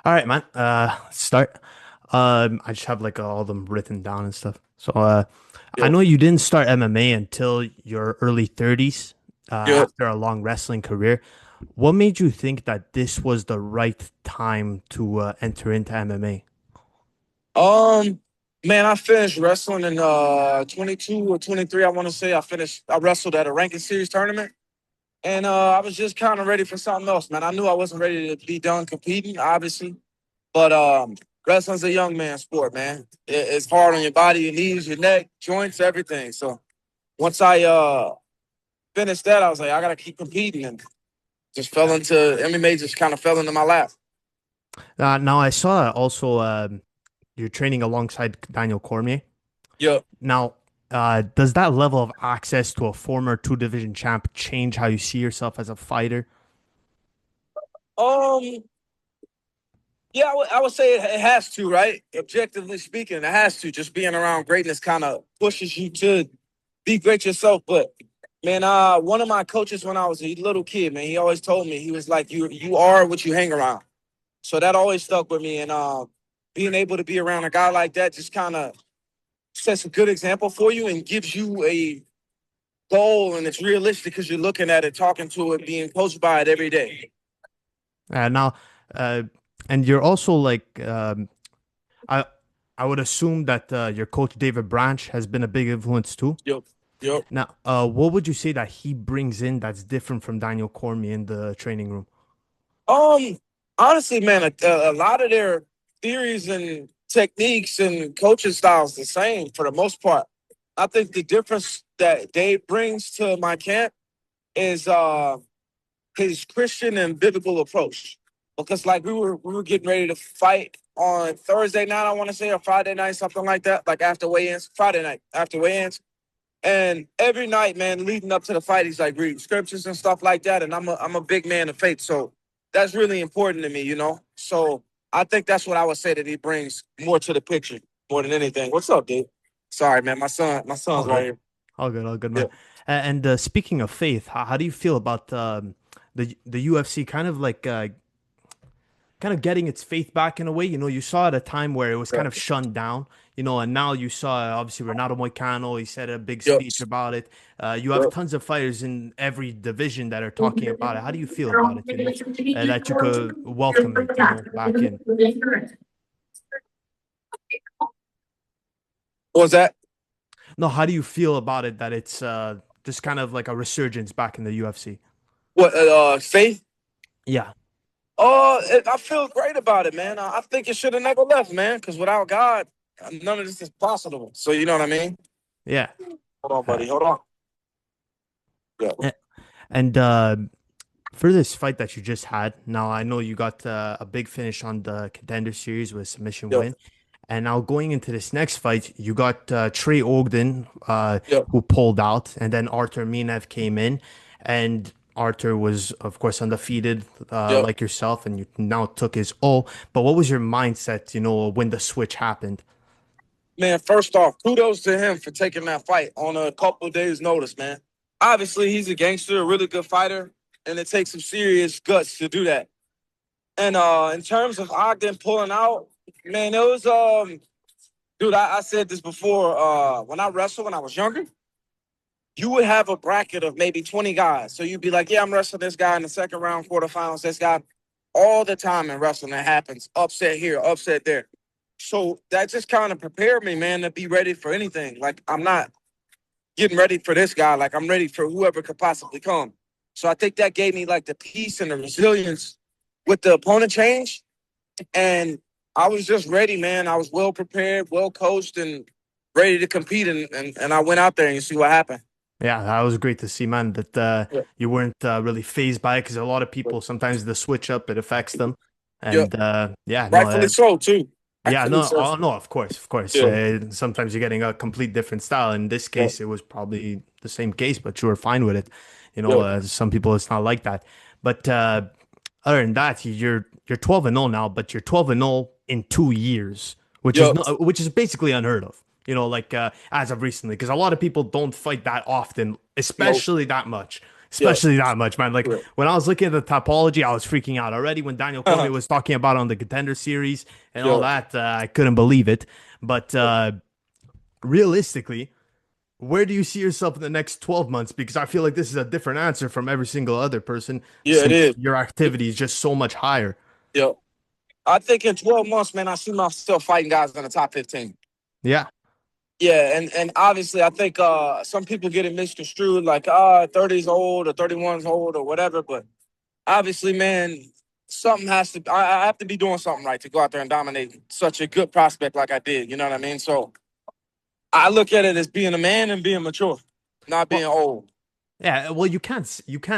All right, man. Start. I just have like all of them written down and stuff. So, I Yep. know you didn't start MMA until your early 30s, Yep. after a long wrestling career. What made you think that this was the right time to enter into MMA? Um, man, I finished wrestling in 22 or 23, I want to say. I wrestled at a ranking series tournament. And I was just kind of ready for something else, man. I knew I wasn't ready to be done competing, obviously. But wrestling's a young man's sport, man. It's hard on your body, your knees, your neck, joints, everything. So once I finished that, I was like, I gotta keep competing, and just fell into MMA. Just kind of fell into my lap. Now I saw also you're training alongside Daniel Cormier. Yep. Now, does that level of access to a former two division champ change how you see yourself as a fighter? Um, Yeah, I would say it has to, right? Objectively speaking, it has to. Just being around greatness kind of pushes you to be great yourself. But man, one of my coaches when I was a little kid, man, he always told me he was like, "You are what you hang around." So that always stuck with me, and being able to be around a guy like that just kind of sets a good example for you and gives you a goal, and it's realistic because you're looking at it, talking to it, being coached by it every day. Now, uh, and you're also like, I I would assume that your coach David Branch has been a big influence too. Yep. Yep. Now, what would you say that he brings in that's different from Daniel Cormier in the training room? Um, Honestly, man, a lot of their theories and techniques and coaching styles the same for the most part. I think the difference that Dave brings to my camp is his Christian and biblical approach. Because like we were getting ready to fight on Thursday night, I want to say, or Friday night, something like that, like after weigh-ins, Friday night after weigh-ins. And every night, man, leading up to the fight, he's like reading scriptures and stuff like that. And I'm a big man of faith, so that's really important to me, you know. So I think that's what I would say that he brings more to the picture more than anything. What's up, dude? Sorry, man. My son's All right good, here. all good, Yeah. man. And speaking of faith, how do you feel about the UFC kind of like kind of getting its faith back in a way? You know, you saw at a time where it was kind of Yeah. shunned down, you know, and now you saw obviously Renato Moicano, he said a big Yep. speech about it. You have Yep. tons of fighters in every division that are talking about it. How do you feel about it, you know, that you could welcome it, you know, back in? What was that? No, how do you feel about it that it's just kind of like a resurgence back in the UFC? What? Faith? Yeah. I feel great about it, man. I think it should have never left, man. Because without God, none of this is possible. So you know what I mean? Yeah. Hold on, Uh, buddy. Hold on. Yeah. a- and for this fight that you just had, now I know you got a big finish on the Contender Series with submission Yep. win. And now going into this next fight, you got Trey Ogden, Yep. who pulled out, and then Arthur Minev came in, and Arthur was, of course, undefeated, Yep. like yourself, and you now took his O. But what was your mindset, you know, when the switch happened? Man, first off, kudos to him for taking that fight on a couple of days' notice, man. Obviously, he's a gangster, a really good fighter, and it takes some serious guts to do that. And in terms of Ogden pulling out, man, it was dude, I said this before. When I wrestled when I was younger, you would have a bracket of maybe 20 guys. So you'd be like, yeah, I'm wrestling this guy in the second round, quarterfinals, this guy. All the time in wrestling, that happens. Upset here, upset there. So that just kind of prepared me, man, to be ready for anything. Like, I'm not getting ready for this guy. Like, I'm ready for whoever could possibly come. So I think that gave me like the peace and the resilience with the opponent change. And I was just ready, man. I was well prepared, well coached, and ready to compete. And I went out there and you see what happened. Yeah, that was great to see, man, that Yeah. you weren't really phased by it because a lot of people sometimes the switch up it affects them, Yeah. and yeah, no, Rightfully so, too. yeah, Rightfully no, so. oh no, of course, of course. Yeah. Sometimes you're getting a complete different style. In this Yeah. case, it was probably the same case, but you were fine with it. You know, Yeah. some people it's not like that. But other than that, you're 12 and 0 now, but you're 12 and 0 in 2 years, which is Yeah. not, which is basically unheard of. You know, like as of recently, because a lot of people don't fight that often, No. especially that much. Yeah, especially that much, man. Like yeah. when I was looking at the topology, I was freaking out already. When Daniel Cormier was talking about on the Contender Series and all Yeah. that, I couldn't believe it. But realistically, where do you see yourself in the next 12 months? Because I feel like this is a different answer from every single other person Yeah, it since is. your activity is just so much higher. Yeah. I think in 12 months, man, I see myself fighting guys in the top 15. Yeah. Yeah, and obviously I think some people get it misconstrued like 30's old or 31's old or whatever, but obviously, man, something has to I have to be doing something right to go out there and dominate such a good prospect like I did, you know what I mean? So I look at it as being a man and being mature, not being Well, old. yeah, well, you can't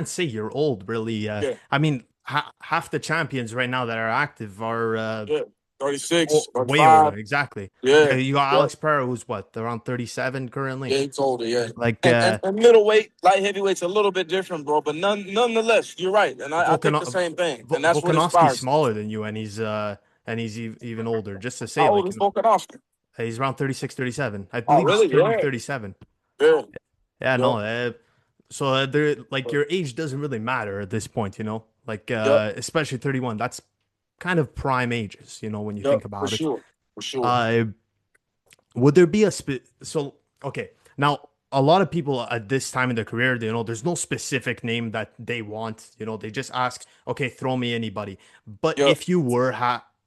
say you're old, really. Yeah, I mean, half the champions right now that are active are yeah. 36, way older. 35. Exactly. Yeah, You got yeah. Alex Pereira, who's what, around 37 currently. Yeah, he's older, yeah. Like And middleweight, light heavyweight's a little bit different, bro. But nonetheless, you're right. And I think the Volkano same thing. And that's what Volkanovski's inspires me. smaller than you, and he's even older. Just to say, How old like, is Volkanovski? he's around 36, 37. I Oh, believe he's really? turning Yeah. 37. Yeah. Yeah, Yeah. no. So there, like, your age doesn't really matter at this point, you know. Like, Yep. especially 31. That's kind of prime ages, you know, when you Yep. think For about it. sure. For sure. Uh, would there be a so okay, now a lot of people at this time in their career, you know, there's no specific name that they want, you know, they just ask, okay, throw me anybody. But Yep. if you were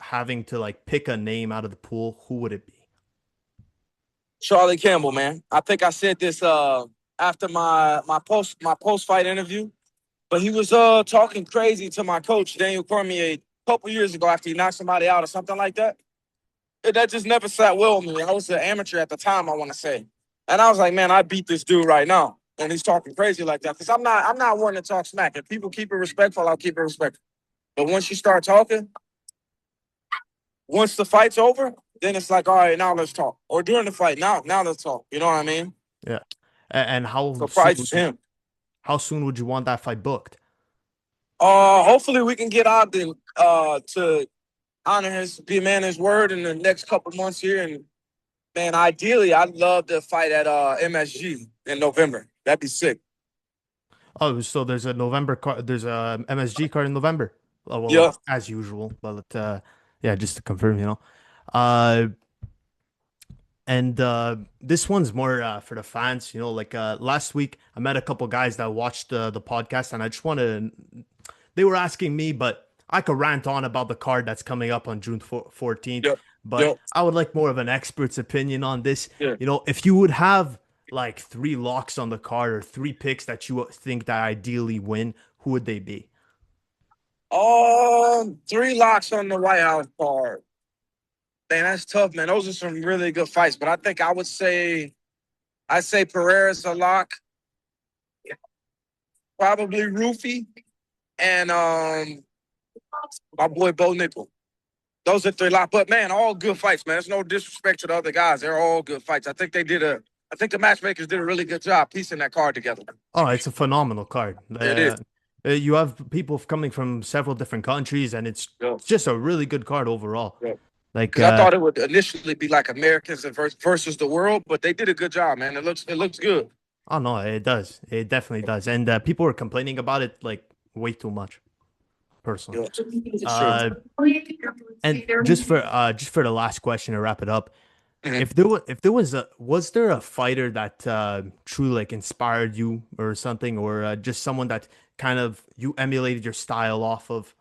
having to like pick a name out of the pool, who would it be? Charlie Campbell, man. I think I said this after my post fight interview. But he was talking crazy to my coach, Daniel Cormier, a couple years ago after he knocked somebody out or something like that. That just never sat well with me. I was an amateur at the time, I want to say. And I was like, man, I beat this dude right now. And he's talking crazy like that. Because I'm not one to talk smack. If people keep it respectful, I'll keep it respectful. But once you start talking, once the fight's over, then it's like, all right, now let's talk. Or during the fight, now let's talk. You know what I mean? Yeah. And So price him. how soon would you want that fight booked? Hopefully we can get Ogden to honor be a man his word in the next couple months here. And man, ideally, I'd love to fight at MSG in November. That'd be sick. Oh, so there's a November card, there's a MSG card in November. Oh, well, Yeah. as usual. But yeah, just to confirm, you know. Uh And this one's more for the fans, you know, like last week I met a couple guys that watched the podcast and I just wanted they were asking me, but I could rant on about the card that's coming up on June 14th, Yeah. but Yeah. I would like more of an expert's opinion on this. Yeah. You know, if you would have like three locks on the card or three picks that you think that ideally win, who would they be? Three locks on the White House card. Man, that's tough, man. Those are some really good fights. But I think I'd say Pereira's a lock, probably Rufy, and my boy Bo Nickel. Those are three locks. But man, all good fights, man. There's no disrespect to the other guys. They're all good fights. I think the matchmakers did a really good job piecing that card together. Oh, it's a phenomenal card. It is. You have people coming from several different countries, and it's Yeah. just a really good card overall. Yeah. Like, Because I thought it would initially be like Americans versus the world, but they did a good job, man. It looks good. oh no, it does. It definitely does. And people were complaining about it like way too much, personally. Yeah. For sure. Uh, and just for the last question to wrap it up, Mhm. if there was there a fighter that truly like inspired you or something, or just someone that kind of you emulated your style off of?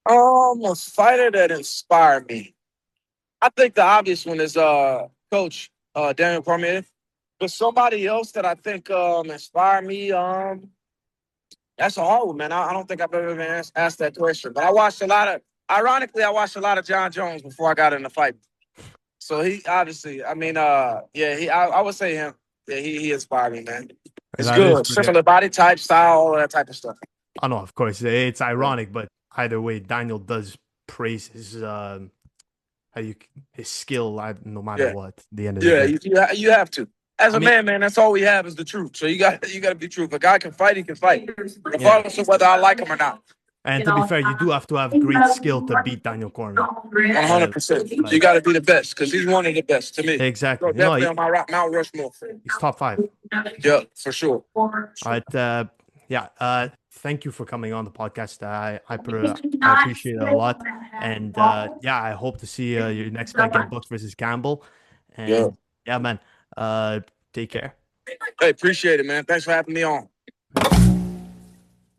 A fighter that inspired me. I think the obvious one is Coach Daniel Cormier. But somebody else that I think inspired me, that's a hard one, man. I don't think I've ever been asked that question. But ironically, I watched a lot of John Jones before I got in the fight. So he obviously, I mean, I would say him. Yeah, he inspired me, man. It's That is good. pretty. Similar body type, style, all that type of stuff. Oh no, of course it's Yeah. ironic, but either way, Daniel does praise his how you his skill no matter Yeah. what. At the end of the Yeah, day, you have to. As I a mean, man, that's all we have is the truth. So you got to be true. If a guy can fight, he can fight, yeah, regardless of whether I like him or not. And to be fair, you do have to have great skill to beat Daniel Cormier. 100%. You Like got to be the best because he's one of the best to me. exactly. Bro, You know, definitely on my Mount Rushmore. he's top five. Yeah, for sure. All right. Yeah. Thank you for coming on the podcast. I appreciate it a lot. And yeah, I hope to see your next fight get booked versus Campbell. Yeah. And yeah, man. Take care. Hey, appreciate it, man. Thanks for having me on.